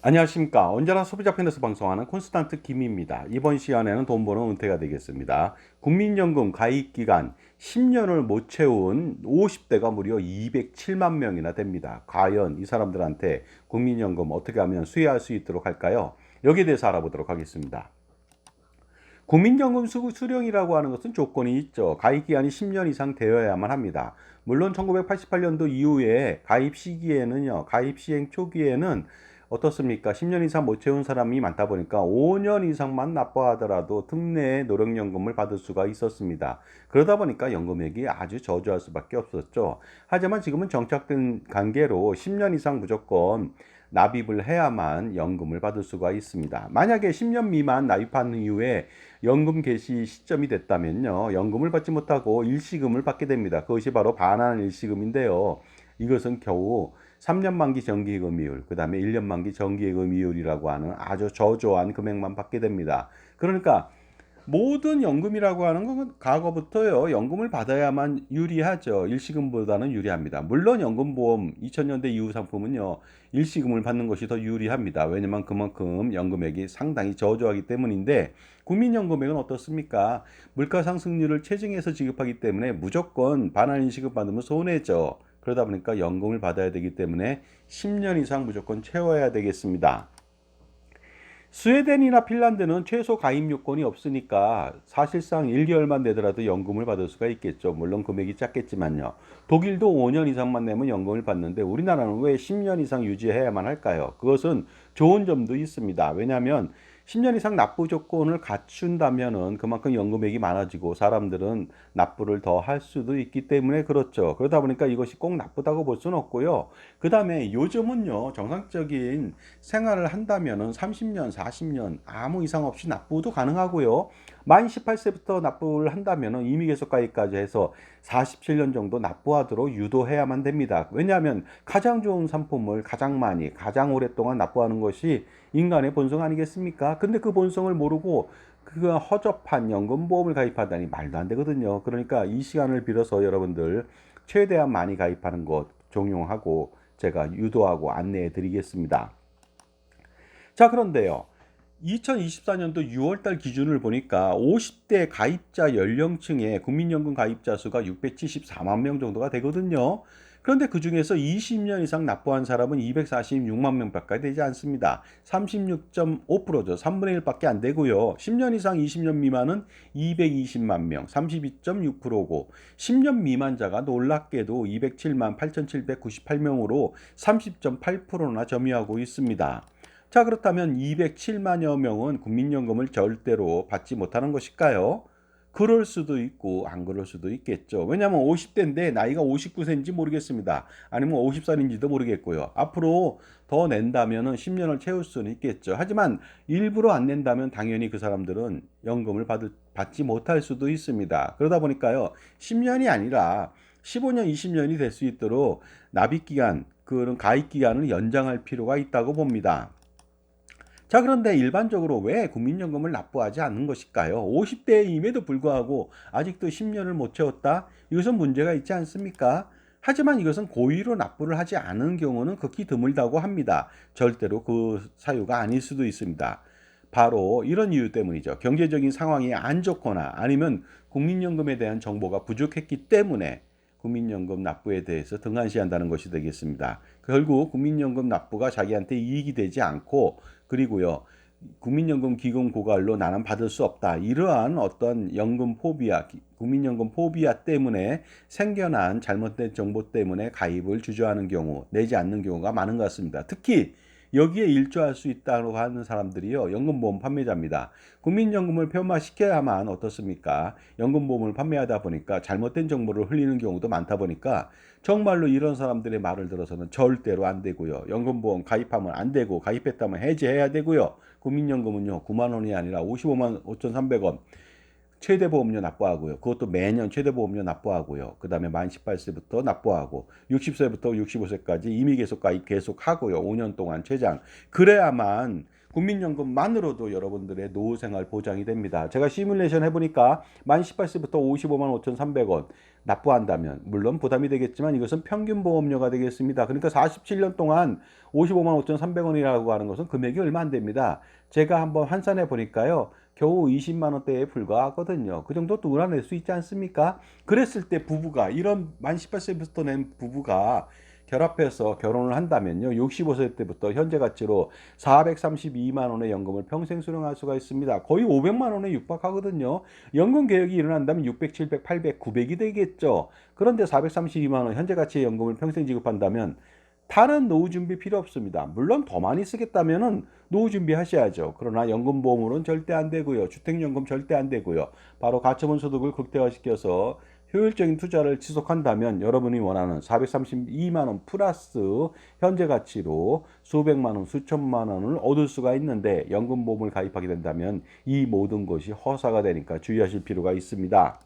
안녕하십니까. 언제나 소비자 편에서 방송하는 콘스탄트 김입니다. 이번 시간에는 돈 버는 은퇴가 되겠습니다. 국민연금 가입기간 10년을 못 채운 50대가 무려 207만 명이나 됩니다. 과연 이 사람들한테 국민연금 어떻게 하면 수혜할 수 있도록 할까요? 여기에 대해서 알아보도록 하겠습니다. 국민연금 수령이라고 하는 것은 조건이 있죠. 가입 기간이 10년 이상 되어야만 합니다. 물론 1988년도 이후에 가입 시기에는요, 가입 시행 초기에는 어떻습니까? 10년 이상 못 채운 사람이 많다 보니까 5년 이상만 납부하더라도 특례의 노령연금을 받을 수가 있었습니다. 그러다 보니까 연금액이 아주 저조할 수밖에 없었죠. 하지만 지금은 정착된 관계로 10년 이상 무조건 납입을 해야만 연금을 받을 수가 있습니다. 만약에 10년 미만 납입한 이후에 연금 개시 시점이 됐다면요, 연금을 받지 못하고 일시금을 받게 됩니다. 그것이 바로 반환 일시금인데요. 이것은 겨우 3년 만기 정기예금이율, 그 다음에 1년 만기 정기예금이율이라고 하는 아주 저조한 금액만 받게 됩니다. 그러니까 모든 연금이라고 하는 건 과거부터요, 연금을 받아야만 유리하죠. 일시금보다는 유리합니다. 물론 연금보험 2000년대 이후 상품은요, 일시금을 받는 것이 더 유리합니다. 왜냐면 그만큼 연금액이 상당히 저조하기 때문인데, 국민연금액은 어떻습니까? 물가 상승률을 체증해서 지급하기 때문에 무조건 반환 인시금 받으면 손해죠. 그러다 보니까 연금을 받아야 되기 때문에 10년 이상 무조건 채워야 되겠습니다. 스웨덴이나 핀란드는 최소 가입 요건이 없으니까 사실상 1개월만 내더라도 연금을 받을 수가 있겠죠. 물론 금액이 작겠지만요. 독일도 5년 이상만 내면 연금을 받는데 우리나라는 왜 10년 이상 유지해야만 할까요? 그것은 좋은 점도 있습니다. 왜냐하면 10년 이상 납부 조건을 갖춘다면은 그만큼 연금액이 많아지고 사람들은 납부를 더 할 수도 있기 때문에 그렇죠. 그러다 보니까 이것이 꼭 나쁘다고 볼 수는 없고요. 그 다음에 요즘은요, 정상적인 생활을 한다면은 30년, 40년 아무 이상 없이 납부도 가능하고요. 만 18세부터 납부를 한다면은 임의계속가입까지 해서 47년 정도 납부하도록 유도해야만 됩니다. 왜냐하면 가장 좋은 상품을 가장 많이, 가장 오랫동안 납부하는 것이 인간의 본성 아니겠습니까? 근데 그 본성을 모르고 그 허접한 연금보험을 가입하다니 말도 안 되거든요. 그러니까 이 시간을 빌어서 여러분들 최대한 많이 가입하는 것 종용하고 제가 유도하고 안내해 드리겠습니다. 자, 그런데요. 2024년도 6월달 기준을 보니까 50대 가입자 연령층의 국민연금 가입자 수가 674만 명 정도가 되거든요. 그런데 그 중에서 20년 이상 납부한 사람은 246만 명밖에 되지 않습니다. 36.5%죠. 3분의 1밖에 안 되고요. 10년 이상 20년 미만은 220만 명, 32.6%고 10년 미만자가 놀랍게도 207만 8,798명으로 30.8%나 점유하고 있습니다. 자, 그렇다면 207만여 명은 국민연금을 절대로 받지 못하는 것일까요? 그럴 수도 있고 안 그럴 수도 있겠죠. 왜냐하면 50대인데 나이가 59세인지 모르겠습니다. 아니면 50살인지도 모르겠고요. 앞으로 더 낸다면 10년을 채울 수는 있겠죠. 하지만 일부러 안 낸다면 당연히 그 사람들은 연금을 받지 못할 수도 있습니다. 그러다 보니까요, 10년이 아니라 15년, 20년이 될 수 있도록 납입기간, 그런 가입기간을 연장할 필요가 있다고 봅니다. 자, 그런데 일반적으로 왜 국민연금을 납부하지 않는 것일까요? 50대임에도 불구하고 아직도 10년을 못 채웠다? 이것은 문제가 있지 않습니까? 하지만 이것은 고의로 납부를 하지 않은 경우는 극히 드물다고 합니다. 절대로 그 사유가 아닐 수도 있습니다. 바로 이런 이유 때문이죠. 경제적인 상황이 안 좋거나 아니면 국민연금에 대한 정보가 부족했기 때문에 국민연금 납부에 대해서 등한시한다는 것이 되겠습니다. 결국 국민연금 납부가 자기한테 이익이 되지 않고, 그리고요, 국민연금 기금 고갈로 나는 받을 수 없다, 이러한 어떤 연금 포비아, 국민연금 포비아 때문에 생겨난 잘못된 정보 때문에 가입을 주저하는 경우, 내지 않는 경우가 많은 것 같습니다. 특히 여기에 일조할 수 있다고 하는 사람들이요, 연금보험 판매자입니다. 국민연금을 표마시켜야만 어떻습니까? 연금보험을 판매하다 보니까 잘못된 정보를 흘리는 경우도 많다 보니까 정말로 이런 사람들의 말을 들어서는 절대로 안 되고요. 연금보험 가입하면 안 되고, 가입했다면 해지해야 되고요. 국민연금은요, 9만 원이 아니라 55만 5,300원 최대 보험료 납부하고요. 그것도 매년 최대 보험료 납부하고요. 그 다음에 만 18세부터 납부하고 60세부터 65세까지 임의 계속 가입 계속하고요. 5년 동안 최장. 그래야만 국민연금만으로도 여러분들의 노후생활 보장이 됩니다. 제가 시뮬레이션 해보니까 만 18세부터 55만 5,300원 납부한다면 물론 부담이 되겠지만 이것은 평균 보험료가 되겠습니다. 그러니까 47년 동안 55만 5,300원이라고 하는 것은 금액이 얼마 안 됩니다. 제가 한번 환산해 보니까요. 겨우 20만 원대에 불과하거든요. 그 정도 누구나 낼 수 있지 않습니까? 그랬을 때 부부가 이런 만 18세부터 낸 부부가 결합해서 결혼을 한다면요. 65세 때부터 현재 가치로 432만 원의 연금을 평생 수령할 수가 있습니다. 거의 500만 원에 육박하거든요. 연금 개혁이 일어난다면 600, 700, 800, 900이 되겠죠. 그런데 432만 원 현재 가치의 연금을 평생 지급한다면 다른 노후 준비 필요 없습니다. 물론 더 많이 쓰겠다면은 노후 준비하셔야죠. 그러나 연금보험으로는 절대 안 되고요. 주택연금 절대 안 되고요. 바로 가처분 소득을 극대화시켜서 효율적인 투자를 지속한다면 여러분이 원하는 432만 원 플러스 현재 가치로 수백만 원, 수천만 원을 얻을 수가 있는데 연금보험을 가입하게 된다면 이 모든 것이 허사가 되니까 주의하실 필요가 있습니다.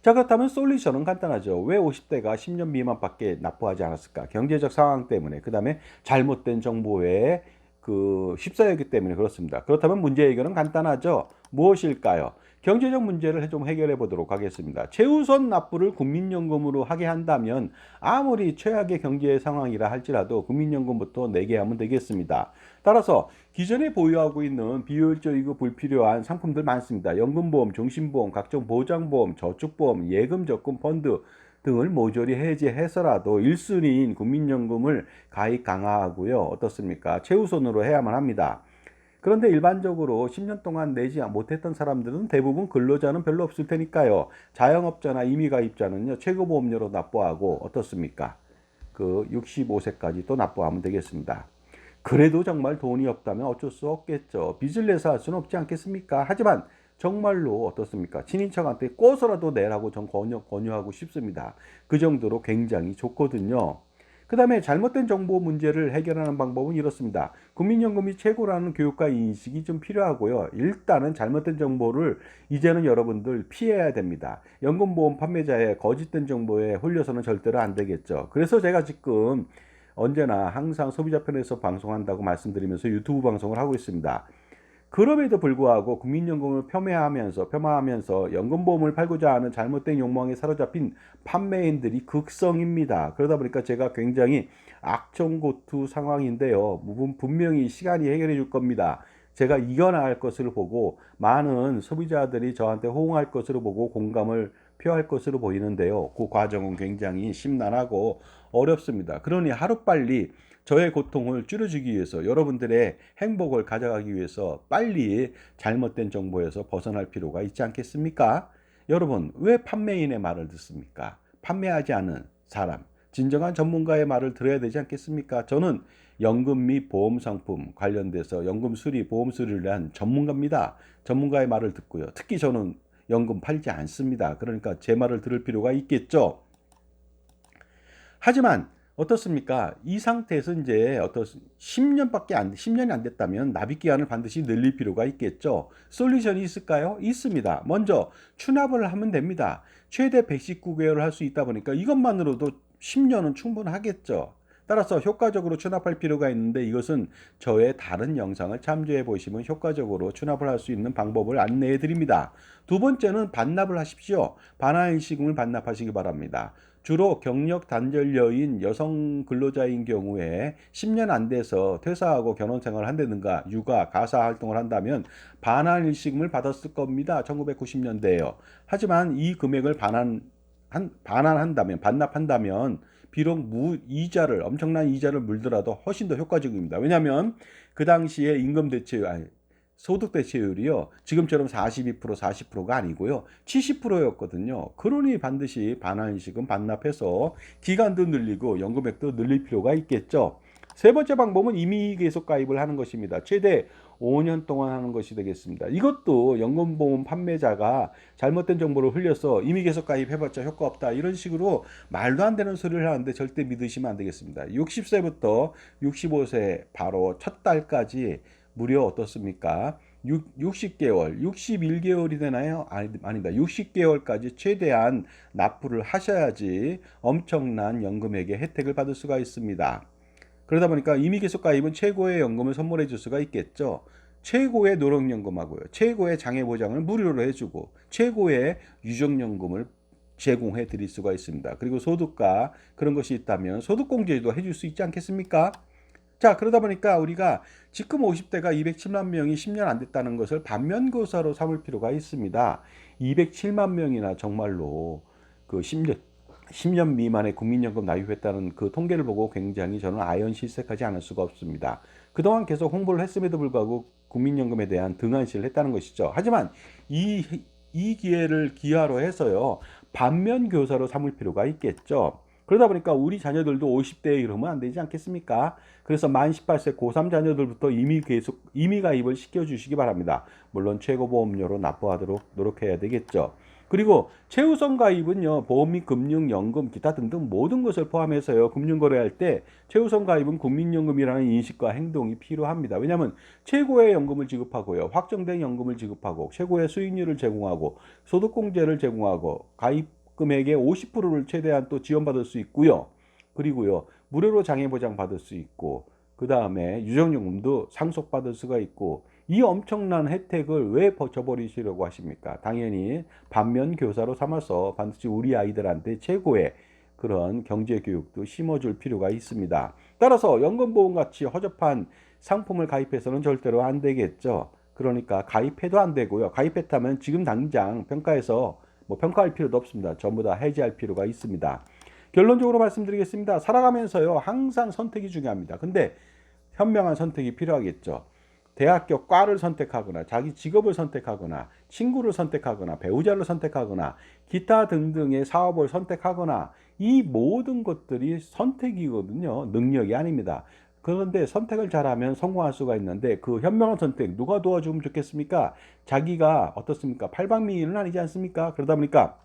자, 그렇다면 솔루션은 간단하죠. 왜 50대가 10년 미만밖에 납부하지 않았을까? 경제적 상황 때문에, 그 다음에 잘못된 정보에 휩싸였기 때문에 그렇습니다. 그렇다면 문제 해결은 간단하죠. 무엇일까요? 경제적 문제를 좀 해결해 보도록 하겠습니다. 최우선 납부를 국민연금으로 하게 한다면 아무리 최악의 경제 상황이라 할지라도 국민연금부터 내게 하면 되겠습니다. 따라서 기존에 보유하고 있는 비효율적이고 불필요한 상품들 많습니다. 연금보험, 종신보험, 각종 보장보험, 저축보험, 예금 적금 펀드 등을 모조리 해제해서라도 1순위인 국민연금을 가입 강화하고요. 어떻습니까? 최우선으로 해야만 합니다. 그런데 일반적으로 10년 동안 내지 못했던 사람들은 대부분 근로자는 별로 없을 테니까요. 자영업자나 임의가입자는요. 최고보험료로 납부하고 어떻습니까? 65세까지 또 납부하면 되겠습니다. 그래도 정말 돈이 없다면 어쩔 수 없겠죠. 빚을 내서 할 수는 없지 않겠습니까? 하지만 정말로 어떻습니까? 친인척한테 꼬서라도 내라고 전 권유하고 싶습니다. 그 정도로 굉장히 좋거든요. 그 다음에 잘못된 정보 문제를 해결하는 방법은 이렇습니다. 국민연금이 최고라는 교육과 인식이 좀 필요하고요. 일단은 잘못된 정보를 이제는 여러분들 피해야 됩니다. 연금보험 판매자의 거짓된 정보에 홀려서는 절대로 안 되겠죠. 그래서 제가 지금 언제나 항상 소비자 편에서 방송한다고 말씀드리면서 유튜브 방송을 하고 있습니다. 그럼에도 불구하고 국민연금을 폄하하면서 연금보험을 팔고자 하는 잘못된 욕망에 사로잡힌 판매인들이 극성입니다. 그러다 보니까 제가 굉장히 악정고투 상황인데요. 분명히 시간이 해결해 줄 겁니다. 제가 이겨나갈 것을 보고 많은 소비자들이 저한테 호응할 것으로 보고 공감을 표할 것으로 보이는데요. 그 과정은 굉장히 심란하고 어렵습니다. 그러니 하루빨리 저의 고통을 줄여주기 위해서 여러분들의 행복을 가져가기 위해서 빨리 잘못된 정보에서 벗어날 필요가 있지 않겠습니까? 여러분, 왜 판매인의 말을 듣습니까? 판매하지 않은 사람, 진정한 전문가의 말을 들어야 되지 않겠습니까? 저는 연금 및 보험 상품 관련돼서 연금 수리, 보험 수리를 한 전문가입니다. 전문가의 말을 듣고요. 특히 저는 연금 팔지 않습니다. 그러니까 제 말을 들을 필요가 있겠죠. 하지만 어떻습니까? 이 상태에서 이제 10년이 안 됐다면 납입 기한을 반드시 늘릴 필요가 있겠죠. 솔루션이 있을까요? 있습니다. 먼저 추납을 하면 됩니다. 최대 119개월을 할 수 있다 보니까 이것만으로도 10년은 충분하겠죠. 따라서 효과적으로 추납할 필요가 있는데 이것은 저의 다른 영상을 참조해 보시면 효과적으로 추납을 할 수 있는 방법을 안내해 드립니다. 두 번째는 반납을 하십시오. 반환일시금을 반납하시기 바랍니다. 주로 경력 단절녀인 여성 근로자인 경우에 10년 안 돼서 퇴사하고 결혼 생활을 한다든가 육아, 가사 활동을 한다면 반환일시금을 받았을 겁니다. 1990년대에요. 하지만 이 금액을 반납한다면 비록 엄청난 이자를 물더라도 훨씬 더 효과적입니다. 왜냐하면 그 당시에 소득 대체율이요. 지금처럼 42%, 40%가 아니고요. 70%였거든요. 그러니 반드시 반환일시금 반납해서 기간도 늘리고 연금액도 늘릴 필요가 있겠죠. 세 번째 방법은 임의 계속 가입을 하는 것입니다. 최대 5년 동안 하는 것이 되겠습니다. 이것도 연금보험 판매자가 잘못된 정보를 흘려서 임의 계속 가입해봤자 효과 없다 이런 식으로 말도 안 되는 소리를 하는데 절대 믿으시면 안 되겠습니다. 60세부터 65세 바로 첫 달까지 무려 어떻습니까? 60개월, 61개월이 되나요? 아니다. 60개월까지 최대한 납부를 하셔야지 엄청난 연금액의 혜택을 받을 수가 있습니다. 그러다 보니까 임의 계속 가입은 최고의 연금을 선물해 줄 수가 있겠죠. 최고의 노령연금하고요. 최고의 장애보장을 무료로 해주고 최고의 유족연금을 제공해 드릴 수가 있습니다. 그리고 소득과 그런 것이 있다면 소득공제도 해줄 수 있지 않겠습니까? 자, 그러다 보니까 우리가 지금 50대가 207만 명이 10년 안 됐다는 것을 반면교사로 삼을 필요가 있습니다. 207만 명이나 정말로 그 10년 미만의 국민연금 납입했다는 그 통계를 보고 굉장히 저는 아연실색하지 않을 수가 없습니다. 그동안 계속 홍보를 했음에도 불구하고 국민연금에 대한 등한시를 했다는 것이죠. 하지만 이 기회를 기하로 해서요, 반면교사로 삼을 필요가 있겠죠. 그러다 보니까 우리 자녀들도 50대에 이러면 안 되지 않겠습니까? 그래서 만 18세 고3 자녀들부터 이미 가입을 시켜주시기 바랍니다. 물론 최고보험료로 납부하도록 노력해야 되겠죠. 그리고 최우선 가입은요, 보험 및 금융, 연금, 기타 등등 모든 것을 포함해서요, 금융거래할 때 최우선 가입은 국민연금이라는 인식과 행동이 필요합니다. 왜냐하면 최고의 연금을 지급하고요, 확정된 연금을 지급하고, 최고의 수익률을 제공하고, 소득공제를 제공하고, 가입 금액의 50%를 최대한 또 지원받을 수 있고요. 그리고요, 무료로 장애보장 받을 수 있고, 그 다음에 유족연금도 상속받을 수가 있고, 이 엄청난 혜택을 왜 저버리시려고 하십니까? 당연히 반면교사로 삼아서 반드시 우리 아이들한테 최고의 그런 경제교육도 심어줄 필요가 있습니다. 따라서 연금보험같이 허접한 상품을 가입해서는 절대로 안 되겠죠. 그러니까 가입해도 안 되고요. 가입했다면 지금 당장 평가해서 평가할 필요도 없습니다. 전부 다 해지할 필요가 있습니다. 결론적으로 말씀드리겠습니다. 살아가면서요, 항상 선택이 중요합니다. 근데 현명한 선택이 필요하겠죠. 대학교 과를 선택하거나 자기 직업을 선택하거나 친구를 선택하거나 배우자를 선택하거나 기타 등등의 사업을 선택하거나 이 모든 것들이 선택이거든요. 능력이 아닙니다. 그런데 선택을 잘하면 성공할 수가 있는데 그 현명한 선택 누가 도와주면 좋겠습니까? 자기가 어떻습니까? 팔방미인은 아니지 않습니까? 그러다 보니까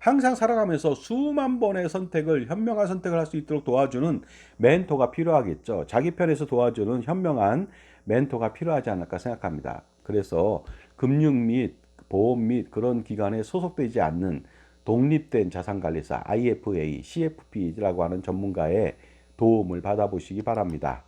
항상 살아가면서 수만 번의 선택을 현명한 선택을 할 수 있도록 도와주는 멘토가 필요하겠죠. 자기 편에서 도와주는 현명한 멘토가 필요하지 않을까 생각합니다. 그래서 금융 및 보험 및 그런 기관에 소속되지 않는 독립된 자산관리사 IFA, CFP라고 하는 전문가의 도움을 받아보시기 바랍니다.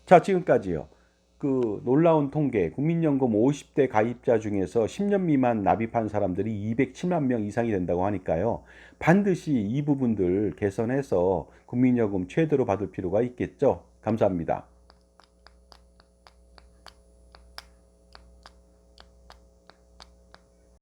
자, 지금까지요. 그 놀라운 통계, 국민연금 50대 가입자 중에서 10년 미만 납입한 사람들이 207만 명 이상이 된다고 하니까요. 반드시 이 부분들 개선해서 국민연금 최대로 받을 필요가 있겠죠. 감사합니다.